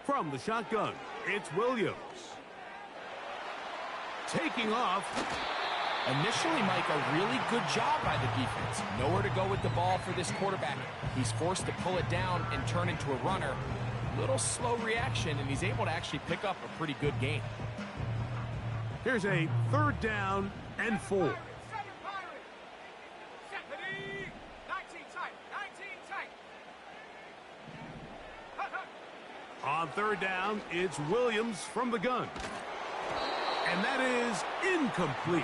From the shotgun, it's Williams. Taking off. Initially, Mike, a really good job by the defense. Nowhere to go with the ball for this quarterback. He's forced to pull it down and turn into a runner. Little slow reaction, and he's able to actually pick up a pretty good gain. Here's a third down and 4. Ready? 19 tight. 19 tight. On third down, it's Williams from the gun. And that is incomplete.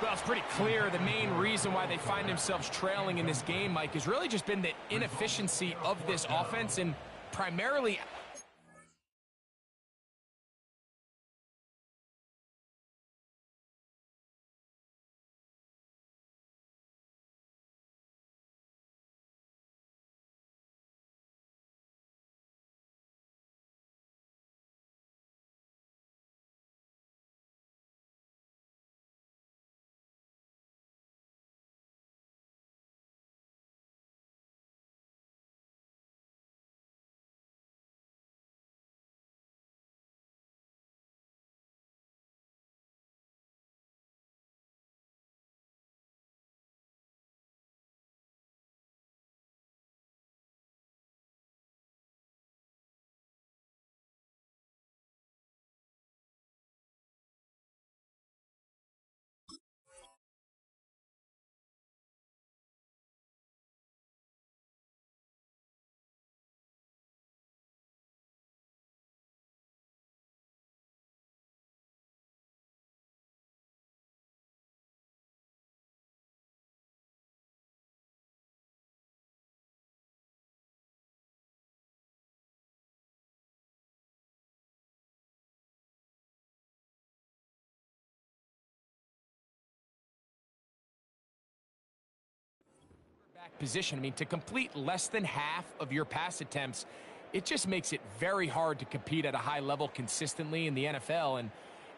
Well, it's pretty clear the main reason why they find themselves trailing in this game, Mike, has really just been the inefficiency of this offense and primarily... position. I mean, to complete less than half of your pass attempts, it just makes it very hard to compete at a high level consistently in the NFL. And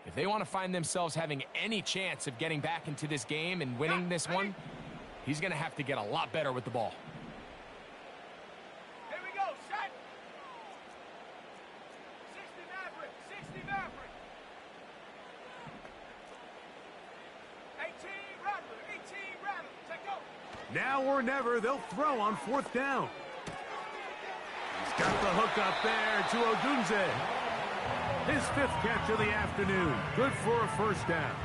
if they want to find themselves having any chance of getting back into this game and winning this one, he's going to have to get a lot better with the ball. Here we go, set. Now or never, they'll throw on 4th down. He's got the hook up there to Odunze. His 5th catch of the afternoon. Good for a 1st down.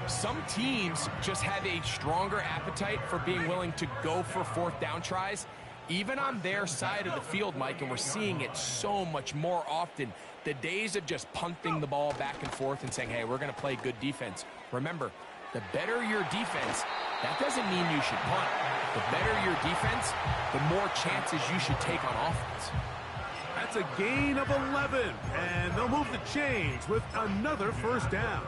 Some teams just have a stronger appetite for being willing to go for 4th down tries, even on their side of the field, Mike, and we're seeing it so much more often. The days of just punting the ball back and forth and saying, hey, we're going to play good defense. Remember, the better your defense, that doesn't mean you should punt. The better your defense, the more chances you should take on offense. That's a gain of 11, and they'll move the chains with another 1st down.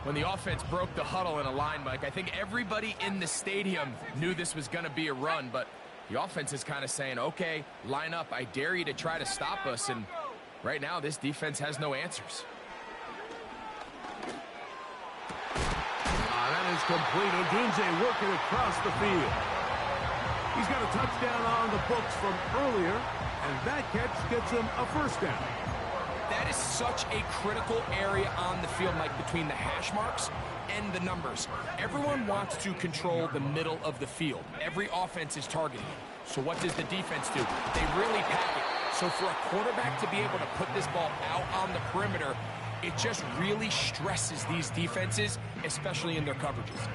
When the offense broke the huddle in a line, Mike, I think everybody in the stadium knew this was going to be a run, but the offense is kind of saying, okay, line up, I dare you to try to stop us, and right now this defense has no answers. That is complete. Odunze working across the field. He's got a touchdown on the books from earlier, and that catch gets him a 1st down. That is such a critical area on the field, Mike, between the hash marks and the numbers. Everyone wants to control the middle of the field. Every offense is targeting it. So what does the defense do? They really pack it. So for a quarterback to be able to put this ball out on the perimeter, it just really stresses these defenses, especially in their coverages.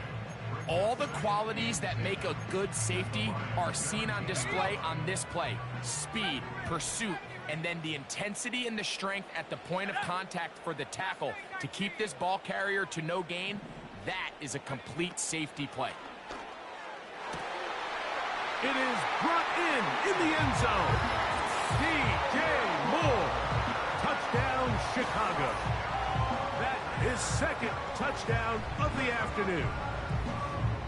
All the qualities that make a good safety are seen on display on this play. Speed, pursuit, and then the intensity and the strength at the point of contact for the tackle to keep this ball carrier to no gain. That is a complete safety play. It is brought in the end zone. DJ Moore. Touchdown, Chicago. That is 2nd touchdown of the afternoon.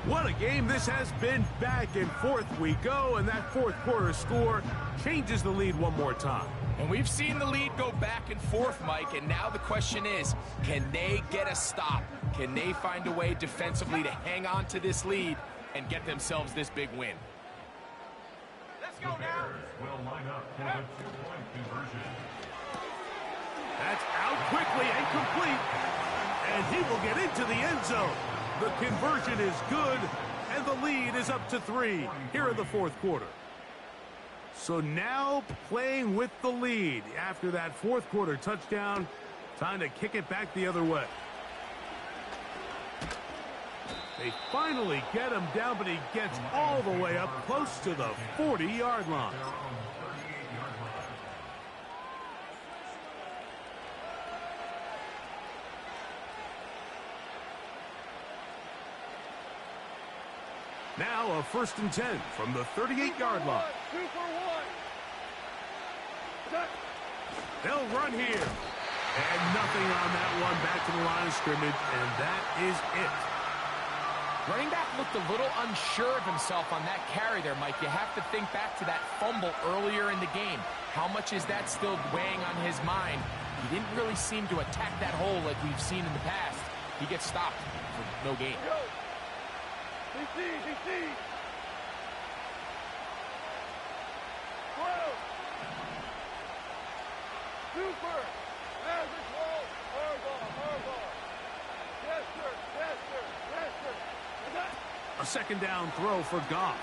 What a game this has been. Back and forth we go, and that 4th quarter score changes the lead one more time. And we've seen the lead go back and forth, Mike, and now the question is, can they get a stop? Can they find a way defensively to hang on to this lead and get themselves this big win? Let's go now. Will line up for the 2-point conversion. That's out quickly and complete, and he will get into the end zone. The conversion is good, and the lead is up to 3 here in the 4th quarter. So now playing with the lead after that 4th quarter touchdown, time to kick it back the other way. They finally get him down, but he gets all the way up close to the 40-yard line. Now a 1st and 10 from the 38-yard line. 2 for 1. They'll run here. And nothing on that one. Back to the line of scrimmage, and that is it. Running back looked a little unsure of himself on that carry there, Mike. You have to think back to that fumble earlier in the game. How much is that still weighing on his mind? He didn't really seem to attack that hole like we've seen in the past. He gets stopped for no gain. He sees. 12. Super. Has it close. Hardball. Yes, sir. A 2nd down throw for Goff.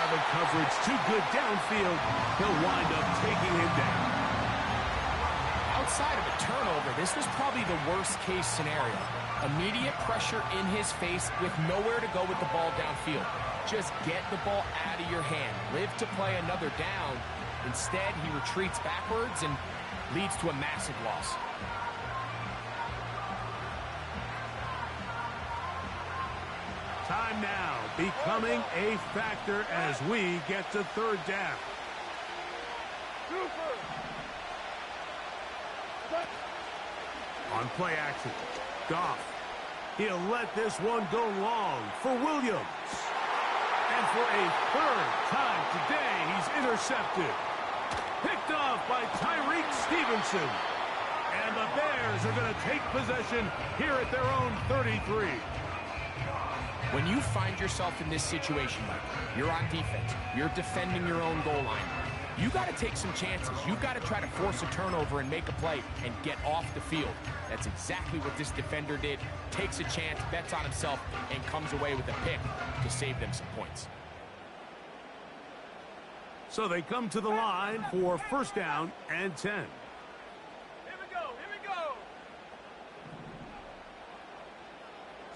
The coverage too good downfield. He'll wind up taking him down. Outside of a turnover, this was probably the worst-case scenario. Immediate pressure in his face with nowhere to go with the ball downfield. Just get the ball out of your hand. Live to play another down. Instead, he retreats backwards and leads to a massive loss. Time now becoming a factor as we get to 3rd down. Super. On play action, Goff. He'll let this one go long for Williams. And for a 3rd time today, he's intercepted. Picked off by Tyreek Stevenson. And the Bears are going to take possession here at their own 33. When you find yourself in this situation, Mike, you're on defense, you're defending your own goal line, You got to take some chances. You got to try to force a turnover and make a play and get off the field. That's exactly what this defender did. Takes a chance, bets on himself, and comes away with a pick to save them some points. So they come to the line for first down and 10. Here we go, here we go.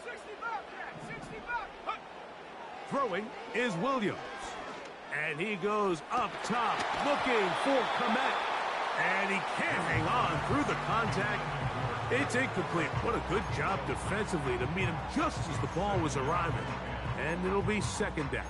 60 Bobcat, 60 Bobcat. Throwing is Williams. And he goes up top, looking for Komet. And he can't hang on through the contact. It's incomplete. What a good job defensively to meet him just as the ball was arriving. And it'll be second down.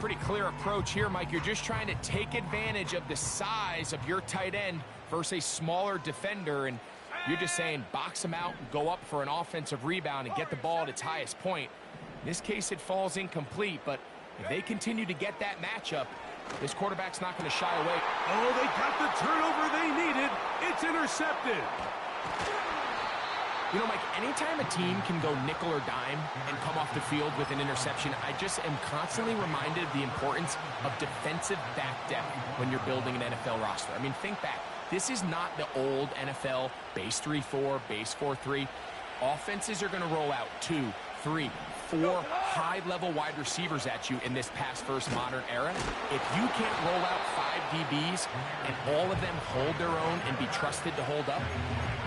Pretty clear approach here, Mike. You're just trying to take advantage of the size of your tight end versus a smaller defender, and you're just saying box him out and go up for an offensive rebound and get the ball at its highest point. In this case, it falls incomplete, but if they continue to get that matchup, this quarterback's not going to shy away. Oh, they got the turnover they needed. It's intercepted. You know, Mike, anytime a team can go nickel or dime and come off the field with an interception, I just am constantly reminded of the importance of defensive back depth when you're building an NFL roster. I mean, think back. This is not the old NFL base 3-4, base 4-3. Offenses are going to roll out 2, 3, 4 high-level wide receivers at you in this pass-first modern era. If you can't roll out 5 DBs and all of them hold their own and be trusted to hold up,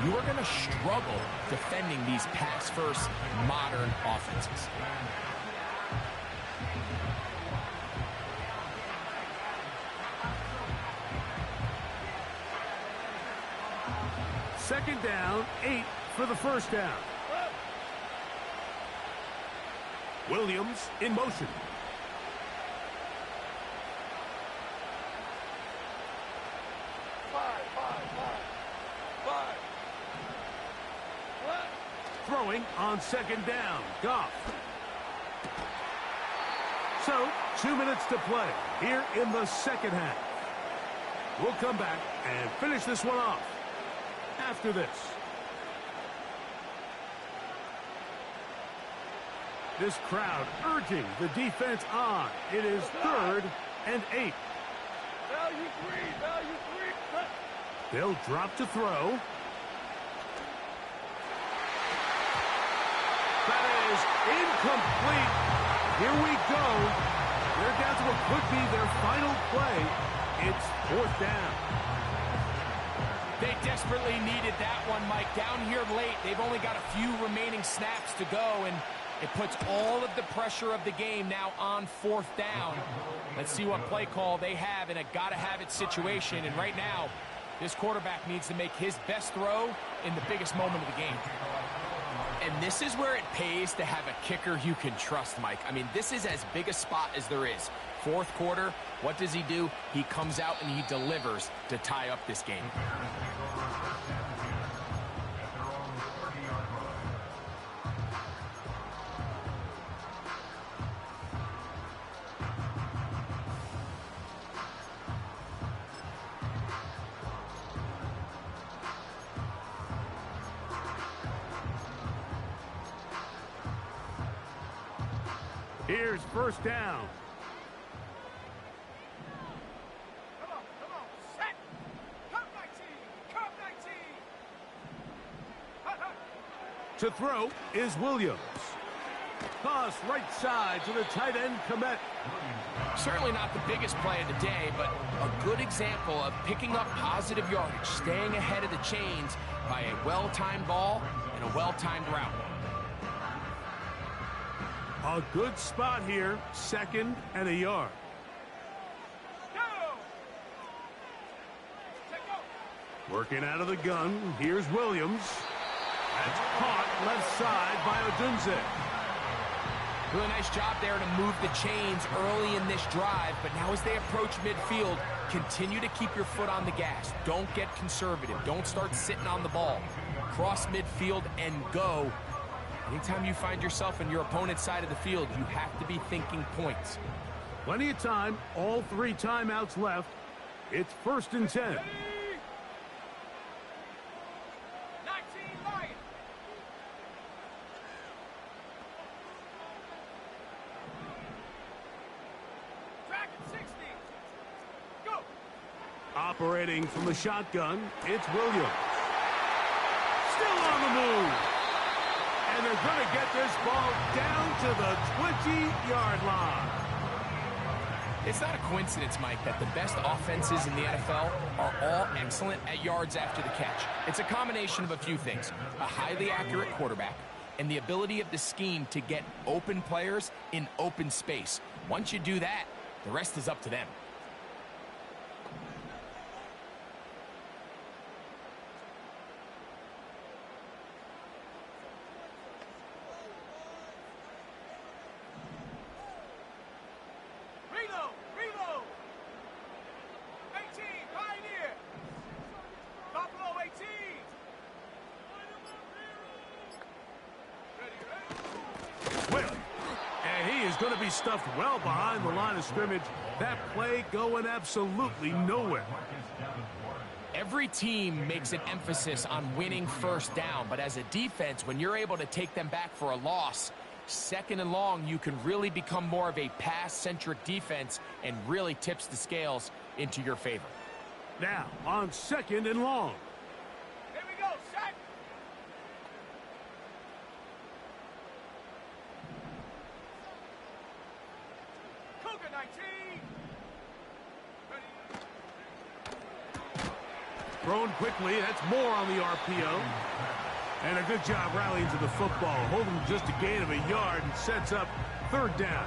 you are going to struggle defending these pass-first modern offenses. Second down, 8 for the first down. Williams in motion. Five. Throwing on second down, Goff. So, 2 minutes to play here in the second half. We'll come back and finish this one off after this. This crowd urging the defense on. It is 3rd and 8. Value three. They'll drop to throw. That is incomplete. Here we go. They're down to what could be their final play. It's 4th down. They desperately needed that one, Mike. Down here late, they've only got a few remaining snaps to go, and it puts all of the pressure of the game now on 4th down. Let's see what play call they have in a gotta-have-it situation. And right now, this quarterback needs to make his best throw in the biggest moment of the game. And this is where it pays to have a kicker you can trust, Mike. I mean, this is as big a spot as there is. 4th quarter, what does he do? He comes out and he delivers to tie up this game. Here's first down. Come on, set. Come 19. To throw is Williams. Toss right side to the tight end, Komet. Certainly not the biggest play of the day, but a good example of picking up positive yardage, staying ahead of the chains by a well-timed ball and a well-timed route. A good spot here, 2nd and a yard. Working out of the gun, here's Williams. That's caught left side by Odunze. Really nice job there to move the chains early in this drive, but now as they approach midfield, continue to keep your foot on the gas. Don't get conservative. Don't start sitting on the ball. Cross midfield and go. Anytime you find yourself in your opponent's side of the field, you have to be thinking points. Plenty of time, all 3 timeouts left. It's 1st and 10. 19 Lions. Track at 60. Go. Operating from the shotgun, it's Williams. Still on the move. And they're going to get this ball down to the 20-yard line. It's not a coincidence, Mike, that the best offenses in the NFL are all excellent at yards after the catch. It's a combination of a few things: a highly accurate quarterback and the ability of the scheme to get open players in open space. Once you do that, the rest is up to them. Reload! 18, Pioneer! Buffalo 18! Well, and he is going to be stuffed well behind the line of scrimmage. That play going absolutely nowhere. Every team makes an emphasis on winning first down, but as a defense, when you're able to take them back for a loss, second and long, you can really become more of a pass-centric defense and really tips the scales into your favor. Now, on second and long. Here we go, set! Cougar 19! Thrown quickly, that's more on the RPO. And a good job rallying to the football. Holding just a gain of a yard and sets up third down.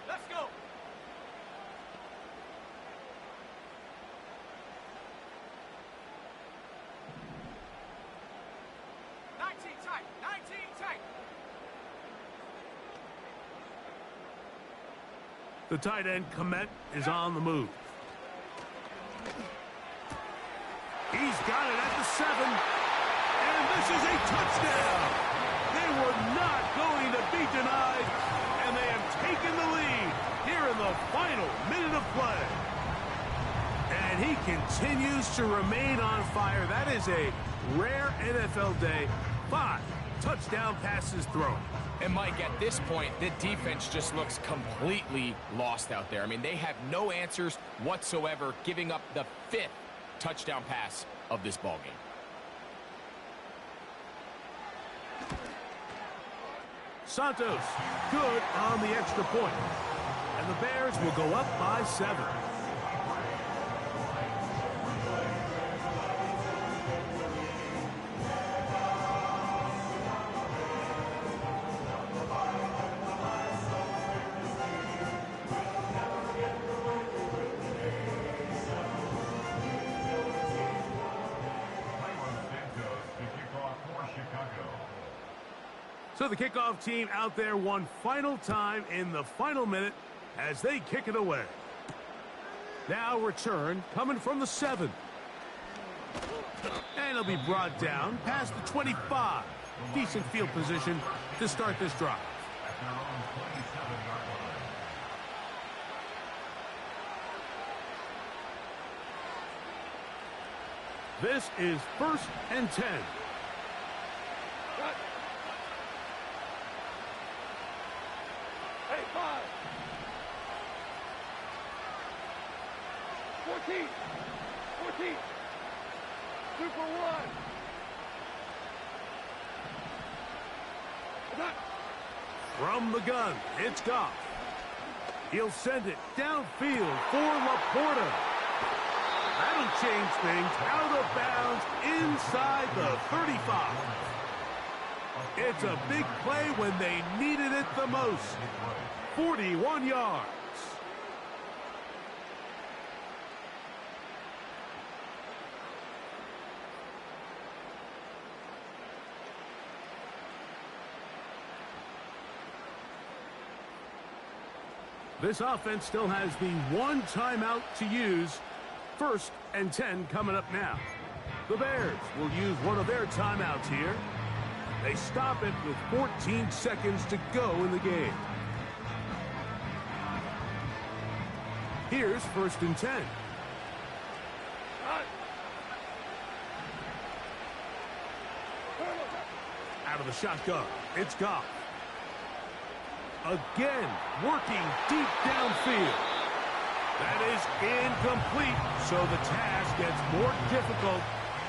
Let's go! The tight end, Komet, is on the move. He's got it at the 7. And this is a touchdown. They were not going to be denied. And they have taken the lead here in the final minute of play. And he continues to remain on fire. That is a rare NFL day. 5 touchdown passes thrown. And Mike, at this point, the defense just looks completely lost out there. I mean, they have no answers whatsoever, giving up the 5th touchdown pass of this ballgame. Santos, good on the extra point. And the Bears will go up by 7. So the kickoff team out there one final time in the final minute as they kick it away. Now return coming from the 7. And it'll be brought down past the 25. Decent field position to start this drive. This is 1st and 10. Hey, 5. 14. 14. 2 for 1. From the gun, it's Goff. He'll send it downfield for Laporta. That'll change things out of bounds inside the 35. It's a big play when they needed it the most. 41 yards. This offense still has the 1 timeout to use. 1st and 10 coming up now. The Bears will use one of their timeouts here. They stop it with 14 seconds to go in the game. Here's 1st and 10. Out of the shotgun, it's Goff. Again, working deep downfield. That is incomplete, so the task gets more difficult.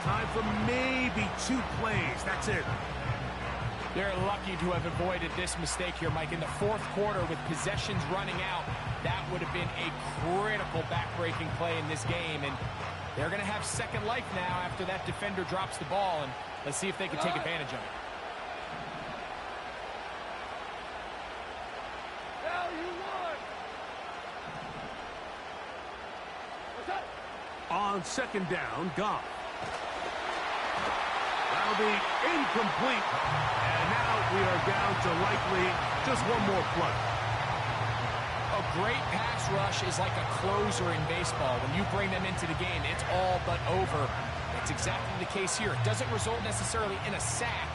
Time for maybe 2 plays. That's it. They're lucky to have avoided this mistake here, Mike. In the 4th quarter, with possessions running out, that would have been a critical back-breaking play in this game. And they're going to have second life now after that defender drops the ball. And let's see if they can take advantage of it. On 2nd down, Goff. That'll be incomplete. And now we are down to likely just one more play. A great pass rush is like a closer in baseball. When you bring them into the game, it's all but over. That's exactly the case here. It doesn't result necessarily in a sack,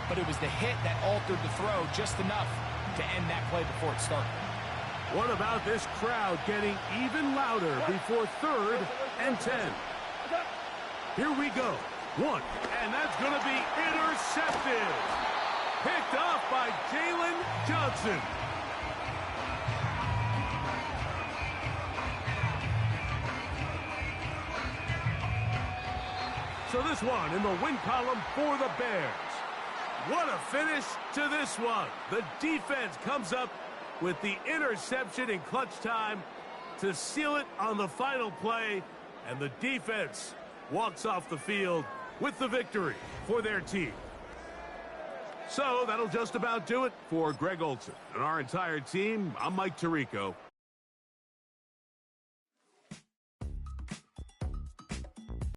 but it was the hit that altered the throw just enough to end that play before it started. What about this crowd getting even louder before 3rd and 10? Here we go. 1, and that's going to be intercepted. Picked off by Jalen Johnson. So this one in the win column for the Bears. What a finish to this one. The defense comes up with the interception in clutch time to seal it on the final play, and the defense walks off the field with the victory for their team. So that'll just about do it for Greg Olson and our entire team. I'm Mike Tirico.